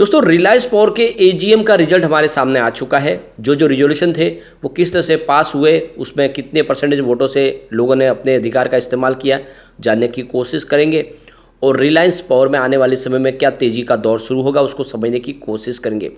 दोस्तों रिलायंस पावर के एजीएम का रिजल्ट हमारे सामने आ चुका है। जो रिजोल्यूशन थे वो किस तरह से पास हुए, उसमें कितने परसेंटेज वोटों से लोगों ने अपने अधिकार का इस्तेमाल किया, जानने की कोशिश करेंगे। और रिलायंस पावर में आने वाले समय में क्या तेजी का दौर शुरू होगा उसको समझने की कोशिश करेंगे।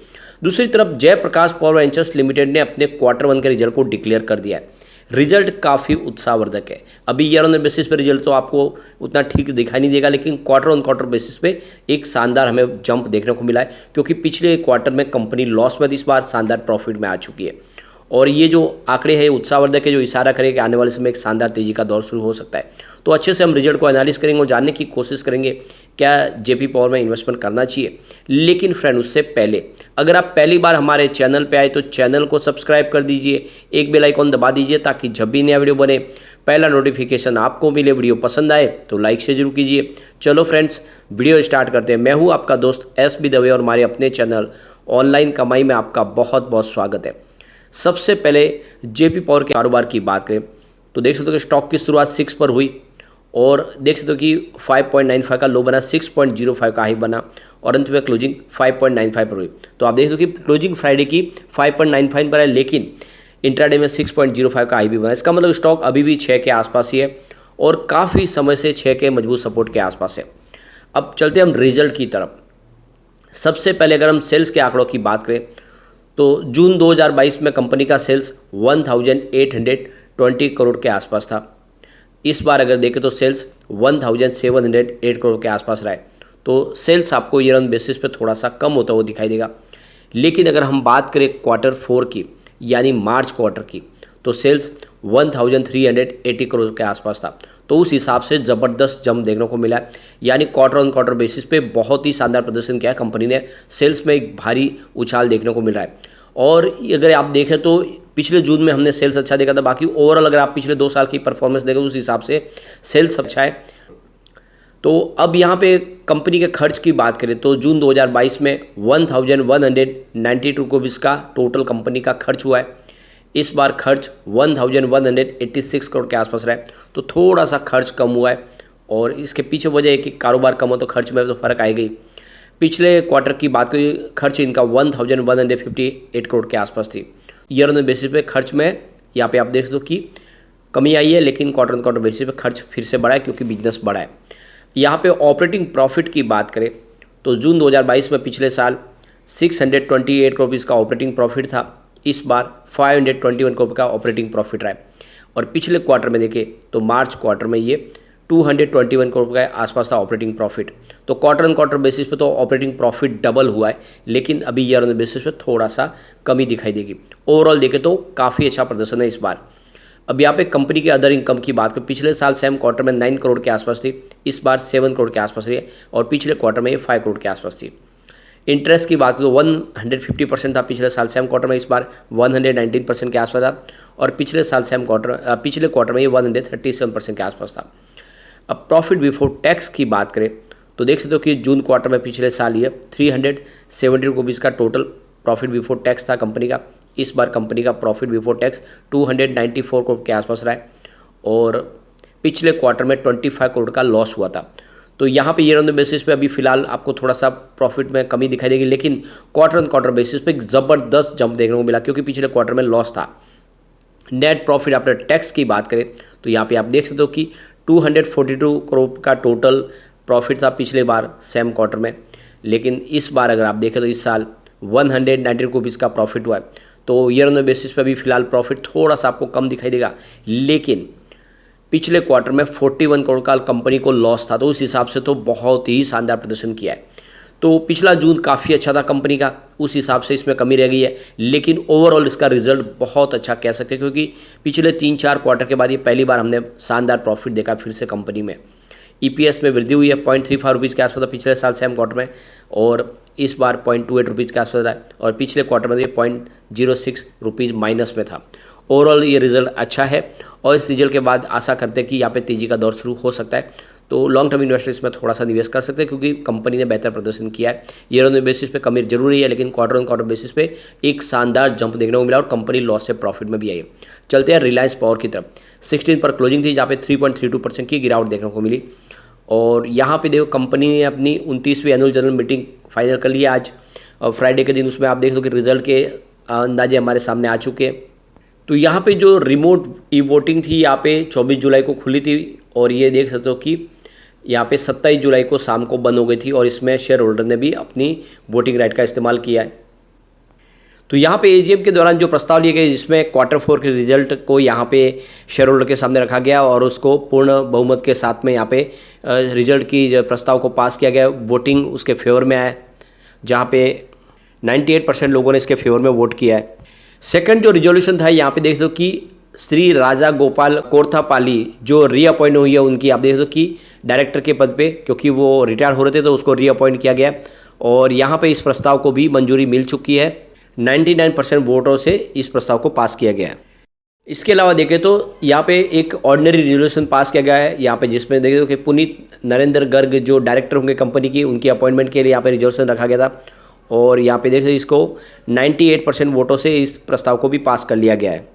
दूसरी तरफ जयप्रकाश पावर वेंचर्स लिमिटेड ने अपने क्वार्टर 1 के रिजल्ट को डिक्लेयर कर दिया है। रिजल्ट काफ़ी उत्साहवर्धक है। अभी ईयर ऑन बेसिस पे रिजल्ट तो आपको उतना ठीक दिखाई नहीं देगा, लेकिन क्वार्टर बेसिस पे एक शानदार हमें जंप देखने को मिला है, क्योंकि पिछले क्वार्टर में कंपनी लॉस में थी, इस बार शानदार प्रॉफिट में आ चुकी है। और ये जो आंकड़े हैं उत्साहवर्धक है, जो इशारा करे कि आने वाले समय एक शानदार तेजी का दौर शुरू हो सकता है। तो अच्छे से हम रिजल्ट को एनालिस करेंगे और जानने की कोशिश करेंगे क्या जेपी पावर में इन्वेस्टमेंट करना चाहिए। लेकिन फ्रेंड उससे पहले अगर आप पहली बार हमारे चैनल पे आए तो चैनल को सब्सक्राइब कर दीजिए, एक बेल आइकॉन दबा दीजिए ताकि जब भी नया वीडियो बने पहला नोटिफिकेशन आपको मिले। वीडियो पसंद आए तो लाइक शेयर जरूर कीजिए। चलो फ्रेंड्स वीडियो स्टार्ट करते हैं। मैं हूँ आपका दोस्त एस बी दवे और हमारे अपने चैनल ऑनलाइन कमाई में आपका बहुत बहुत स्वागत है। सबसे पहले जेपी पावर के कारोबार की बात करें तो देख सकते हो कि स्टॉक की शुरुआत 6 पर हुई और देख सकते हो कि 5.95 का लो बना, 6.05 का हाई बना और अंत में क्लोजिंग 5.95 पर हुई। तो आप देख सकते हो कि क्लोजिंग फ्राइडे की 5.95 पर है, लेकिन इंट्राडे में 6.05 का हाई भी बना। इसका मतलब स्टॉक अभी भी 6 के आसपास ही है और काफ़ी समय से 6 के मजबूत सपोर्ट के आसपास है। अब चलते हम रिजल्ट की तरफ। सबसे पहले अगर हम सेल्स के आंकड़ों की बात करें तो जून 2022 में कंपनी का सेल्स 1820 करोड़ के आसपास था। इस बार अगर देखें तो सेल्स 1708 करोड़ के आसपास रहा है। तो सेल्स आपको ईयर ऑन बेसिस पे थोड़ा सा कम होता हुआ दिखाई देगा। लेकिन अगर हम बात करें क्वार्टर 4 की यानी मार्च क्वार्टर की तो सेल्स 1380 करोड़ के आसपास था। तो उस हिसाब से ज़बरदस्त जंप देखने को मिला है, यानी क्वार्टर बेसिस पे बहुत ही शानदार प्रदर्शन किया है कंपनी ने। सेल्स में एक भारी उछाल देखने को मिल रहा है। और अगर आप देखें तो पिछले जून में हमने सेल्स अच्छा देखा था, बाकी ओवरऑल अगर आप पिछले 2 साल की परफॉर्मेंस देखें उस हिसाब से सेल्स अच्छा है। तो अब यहाँ पे कंपनी के खर्च की बात करें तो जून 2022 में 1192 रुपीज़ का टोटल कंपनी का खर्च हुआ है। इस बार खर्च 1186 करोड़ के आसपास रहा है। तो थोड़ा सा खर्च कम हुआ है और इसके पीछे वजह है कि कारोबार कम हो तो खर्च में तो फर्क आएगी। पिछले क्वार्टर की बात करें खर्च इनका 1158 करोड़ के आसपास थी। ईयर ऑन बेसिस पे खर्च में यहाँ पे आप देख दो कि कमी आई है, लेकिन क्वार्टर बेसिस पे खर्च फिर से बढ़ा है क्योंकि बिजनेस बढ़ा है। यहाँ पे ऑपरेटिंग प्रॉफिट की बात करें तो जून 2022 में पिछले साल 628 करोड़ रुपीज़ का ऑपरेटिंग प्रॉफिट था। इस बार 521 करोड़ का ऑपरेटिंग प्रॉफिट रहा है। और पिछले क्वार्टर में देखें तो मार्च क्वार्टर में ये 221 करोड़ का आसपास था ऑपरेटिंग प्रॉफिट। तो क्वार्टर बेसिस पे तो ऑपरेटिंग प्रॉफिट डबल हुआ है, लेकिन अभी ईयर ऑन बेसिस पे थोड़ा सा कमी दिखाई देगी। ओवरऑल देखें तो काफ़ी अच्छा प्रदर्शन है इस बार। अब यहाँ पे कंपनी के अदर इनकम की बात करें, पिछले साल सेम क्वार्टर में 9 करोड़ के आसपास थी, इस बार 7 करोड़ के आसपास रही है और पिछले क्वार्टर में ये 5 करोड़ के आसपास थी। इंटरेस्ट की बात करें तो 150% था पिछले साल सेम क्वार्टर में, इस बार 119% के आसपास था और पिछले क्वार्टर में ये 137% के आसपास था। अब प्रॉफिट बिफोर टैक्स की बात करें तो देख सकते हो कि जून क्वार्टर में पिछले साल ये 370 रुपीज़ का टोटल प्रॉफिट बिफोर टैक्स था कंपनी का। इस बार कंपनी का प्रॉफिट बिफोर टैक्स 294 करोड़ के आसपास रहा है और पिछले क्वार्टर में 25 करोड़ का लॉस हुआ था। तो यहाँ पे ईयर ऑन द बेसिस पे अभी फिलहाल आपको थोड़ा सा प्रॉफिट में कमी दिखाई देगी, लेकिन क्वार्टर बेसिस पे एक ज़बरदस्त जंप देखने को मिला क्योंकि पिछले क्वार्टर में लॉस था। नेट प्रॉफिट आफ्टर टैक्स की बात करें तो यहाँ पे आप देख सकते हो कि 242 करोड़ का टोटल प्रॉफिट था पिछले बार सेम क्वार्टर में, लेकिन इस बार अगर आप देखें तो इस साल 190 रुपीज़ का प्रॉफिट हुआ है। तो ईयर ऑन द बेसिस पे अभी फिलहाल प्रॉफिट थोड़ा सा आपको कम दिखाई देगा, लेकिन पिछले क्वार्टर में 41 करोड़ का कंपनी को लॉस था। तो उस हिसाब से तो बहुत ही शानदार प्रदर्शन किया है। तो पिछला जून काफ़ी अच्छा था कंपनी का, उस हिसाब से इसमें कमी रह गई है, लेकिन ओवरऑल इसका रिजल्ट बहुत अच्छा कह सकते हैं क्योंकि पिछले 3-4 क्वार्टर के बाद ये पहली बार हमने शानदार प्रॉफिट देखा फिर से कंपनी में। ईपीएस में वृद्धि हुई है 0.35 रुपीज़ के आसपास था पिछले साल सेम क्वार्टर में और इस बार 0.28 रुपीज़ के आसपास था और पिछले क्वार्टर में ये 0.06 रुपीज़ माइनस में था। ओवरऑल ये रिजल्ट अच्छा है और इस रिजल्ट के बाद आशा करते हैं कि यहाँ पे तेज़ी का दौर शुरू हो सकता है। तो लॉन्ग टर्म इन्वेस्टर्स में थोड़ा सा निवेश कर सकते हैं क्योंकि कंपनी ने बेहतर प्रदर्शन किया है। ईयर ऑन बेसिस पे कमी जरूरी है, लेकिन क्वार्टर बेसिस पे एक शानदार जंप देखने को मिला और कंपनी लॉस से प्रॉफिट में भी आई है। चलते हैं रिलायंस पावर की तरफ। 16 पर क्लोजिंग थी जहाँ पे 3.32% की गिरावट देखने को मिली और यहाँ पे देखो कंपनी ने अपनी 29वीं एनुअल जनरल मीटिंग फाइनल कर ली है आज। फ्राइडे के दिन उसमें आप देख लो कि रिजल्ट के अंदाजे हमारे सामने आ चुके हैं। तो यहाँ पे जो रिमोट ई वोटिंग थी यहाँ पे 24 जुलाई को खुली थी और ये देख सकते हो कि यहाँ पे 27 जुलाई को शाम को बंद हो गई थी और इसमें शेयर होल्डर ने भी अपनी वोटिंग राइट का इस्तेमाल किया है। तो यहाँ पे एजीएम के दौरान जो प्रस्ताव लिए गए जिसमें Q4 के रिजल्ट को यहाँ पे शेयर होल्डर के सामने रखा गया और उसको पूर्ण बहुमत के साथ में यहाँ पे रिजल्ट की जो प्रस्ताव को पास किया गया, वोटिंग उसके फेवर में आया, जहाँ पे 98% लोगों ने इसके फेवर में वोट किया है। सेकंड जो रिजोल्यूशन था यहाँ पे देख दो कि श्री राजा गोपाल कोर्थापाली जो रीअपॉइंट हुई है उनकी आप देख दो कि डायरेक्टर के पद पे, क्योंकि वो रिटायर हो रहे थे तो उसको रीअपॉइंट किया गया और यहाँ पे इस प्रस्ताव को भी मंजूरी मिल चुकी है। 99% वोटों से इस प्रस्ताव को पास किया गया है। इसके अलावा देखें तो यहाँ पे एक ऑर्डिनरी रिजोल्यूशन पास किया गया है यहाँ पे, जिसमें देखें तो कि पुनीत नरेंद्र गर्ग जो डायरेक्टर होंगे कंपनी की, उनकी अपॉइंटमेंट के लिए यहाँ पे रिजोल्यूशन रखा गया था और यहाँ पे देखें इसको 98% वोटों से इस प्रस्ताव को भी पास कर लिया गया है।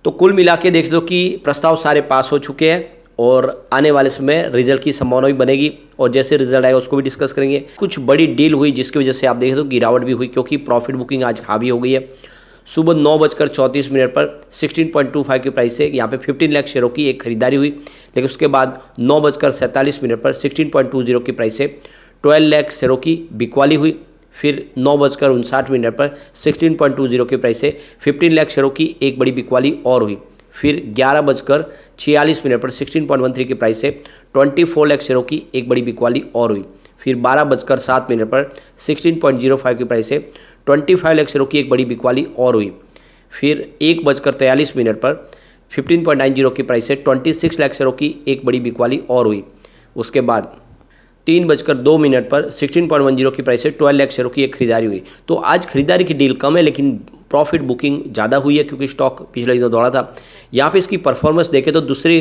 तो कुल मिला के देख दो कि प्रस्ताव सारे पास हो चुके हैं और आने वाले समय रिजल्ट की संभावना भी बनेगी और जैसे रिजल्ट आएगा उसको भी डिस्कस करेंगे। कुछ बड़ी डील हुई जिसकी वजह से आप देख दो गिरावट भी हुई, क्योंकि प्रॉफिट बुकिंग आज हावी हो गई है। सुबह 9:34 पर 16.25 की प्राइस से यहाँ पे 15 लाख शेयरों की एक खरीदारी हुई, लेकिन उसके बाद 9:47 पर 16.20 की प्राइस से 12 लाख शेयरों की बिकवाली हुई। फिर 9:59 पर 16.20 की प्राइस से 15 लाख शेयरों की एक बड़ी बिकवाली और हुई। फिर 11:46 पर 16.13 की प्राइस से 24 लाख शेयरों की एक बड़ी बिकवाली और हुई। फिर 12:07 पर 16.05 की प्राइस से 25 लाख शेयरों की एक बड़ी बिकवाली और हुई। फिर 1:43 पर 15.90 की प्राइस से 26 लाख शेयरों की एक बड़ी बिकवाली और हुई। उसके बाद 3:02 पर 16.10 की प्राइस से 12 लाख शेयरों की एक खरीदारी हुई। तो आज खरीदारी की डील कम है लेकिन प्रॉफिट बुकिंग ज़्यादा हुई है, क्योंकि स्टॉक पिछले दिनों दौड़ा था। यहाँ पे इसकी परफॉर्मेंस देखें तो दूसरी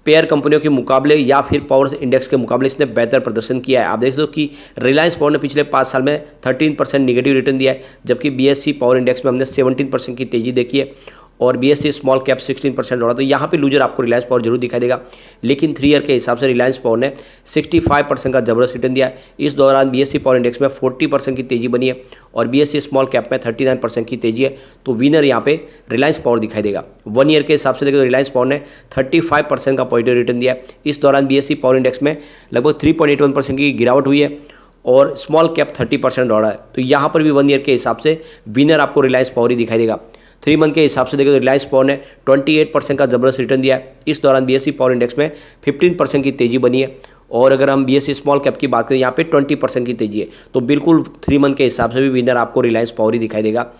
पेयर कंपनियों के मुकाबले या फिर पावर इंडेक्स के मुकाबले इसने बेहतर प्रदर्शन किया है। आप देख दो कि रिलायंस पावर ने पिछले 5 साल में 13% निगेटिव रिटर्न दिया है, जबकि BSE पावर इंडेक्स में हमने 17% की तेजी देखी है और BSE स्मॉल कैप 16% दौड़ा। तो यहाँ पे लूजर आपको रिलायंस पावर जरूर दिखाई देगा, लेकिन 3 ईयर के हिसाब से रिलायंस पावर ने 65% का जबरदस्त रिटर्न दिया है। इस दौरान BSE पावर इंडेक्स में 40% की तेजी बनी है और BSE स्मॉल कैप में 39% की तेजी है। तो विनर यहाँ पे रिलायंस पावर दिखाई देगा। 1 ईयर के हिसाब से देखो तो रिलायंस पावर ने 35% का पॉजिटिव रिटर्न दिया है। इस दौरान BSE पावर इंडेक्स में लगभग 3.81% की गिरावट हुई है और स्मॉल कैप 30% दौड़ा है। तो यहाँ पर भी 1 ईयर के हिसाब से विनर आपको रिलायंस पावर ही दिखाई देगा। 3 मंथ के हिसाब से देखें तो रिलायंस पावर ने 28% का जबरदस्त रिटर्न दिया है। इस दौरान BSE पावर इंडेक्स में 15% की तेजी बनी है और अगर हम BSE स्मॉल कैप की बात करें यहाँ पे 20% की तेजी है। तो बिल्कुल 3 मंथ के हिसाब से भी विनर आपको रिलायंस पावर ही दिखाई देगा।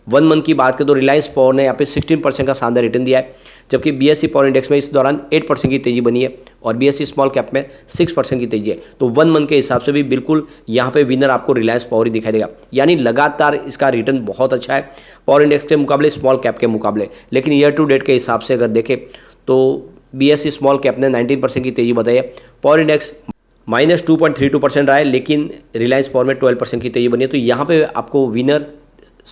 1 मंथ की बात करें तो रिलायंस पावर ने यहाँ पे 16% का शानदार रिटर्न दिया है, जबकि BSE पावर इंडेक्स में इस दौरान 8% की तेजी बनी है और BSE स्मॉल कैप में 6% की तेजी है। तो 1 मंथ के हिसाब से भी बिल्कुल यहाँ पे विनर आपको रिलायंस पावर ही दिखाई देगा। यानी लगातार इसका रिटर्न बहुत अच्छा है पावर इंडेक्स के मुकाबले, स्मॉल कैप के मुकाबले। लेकिन ईयर टू डेट के हिसाब से अगर देखें तो BSE स्मॉल कैप ने 19% की तेजी बताई है, पावर इंडेक्स -2.32% रहा है, लेकिन रिलायंस पावर में 12% की तेजी बनी है। तो यहाँ पे आपको विनर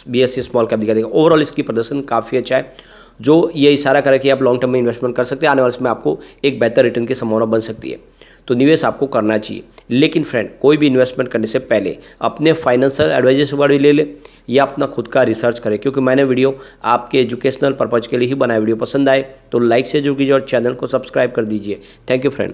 BSE स्मॉल कैप दिखाई देगा। ओवरऑल इसकी प्रदर्शन काफ़ी अच्छा है, जो ये इशारा करे कि आप लॉन्ग टर्म में इन्वेस्टमेंट कर सकते हैं। आने वाले समय आपको एक बेहतर रिटर्न की संभावना बन सकती है, तो निवेश आपको करना चाहिए। लेकिन फ्रेंड, कोई भी इन्वेस्टमेंट करने से पहले अपने फाइनेंशियल एडवाइजर से भी ले ले या अपना खुद का रिसर्च करें, क्योंकि मैंने वीडियो आपके एजुकेशनल पर्पज़ के लिए ही बनाया। वीडियो पसंद आए तो लाइक से जुड़ कीजिए और चैनल को सब्सक्राइब कर दीजिए। Thank you friend.